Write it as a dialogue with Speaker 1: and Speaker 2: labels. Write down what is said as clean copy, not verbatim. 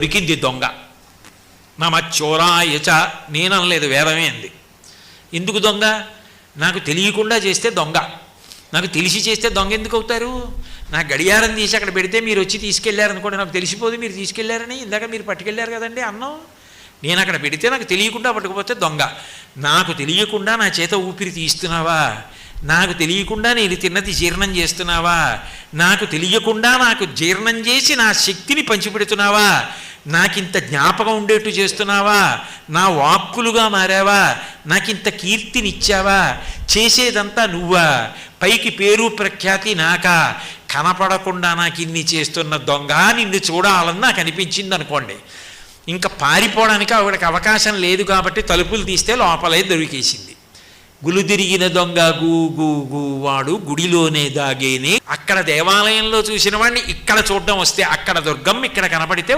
Speaker 1: దొరికింది దొంగ. నమ చోరాయచ, నేననలేదు, వేదమే అంది. ఎందుకు దొంగ? నాకు తెలియకుండా చేస్తే దొంగ, నాకు తెలిసి చేస్తే దొంగ ఎందుకు అవుతారు? నా గడియారం తీసి అక్కడ పెడితే మీరు వచ్చి తీసుకెళ్లారనుకోండి, నాకు తెలిసిపోదు మీరు తీసుకెళ్లారని. ఇందాక మీరు పట్టుకెళ్ళారు కదండి అన్నం, నేను అక్కడ పెడితే నాకు తెలియకుండా పట్టుకుపోతే దొంగ. నాకు తెలియకుండా నా చేత ఊపిరి తీస్తున్నావా? నాకు తెలియకుండా నేను తిన్నది జీర్ణం చేస్తున్నావా? నాకు తెలియకుండా నాకు జీర్ణం చేసి నా శక్తిని పంచిపెడుతున్నావా? నాకింత జ్ఞాపకం ఉండేట్టు చేస్తున్నావా? నా వాక్కులుగా మారావా? నాకింత కీర్తినిచ్చావా? చేసేదంతా నువ్వా? పైకి పేరు ప్రఖ్యాతి నాకా? కనపడకుండా నాకు ఇన్ని చేస్తున్న దొంగ నిన్ను చూడాలని నాకు అనిపించింది అనుకోండి, ఇంకా పారిపోవడానికి ఆవిడకి అవకాశం లేదు కాబట్టి తలుపులు తీస్తే లోపలే దొరికేసింది. గులుదిరిగిన దొంగ గూ గూ గూ వాడు గుడిలోనే దాగేనే. అక్కడ దేవాలయంలో చూసిన వాడిని ఇక్కడ చూడడం వస్తే అక్కడ దుర్గం ఇక్కడ కనపడితే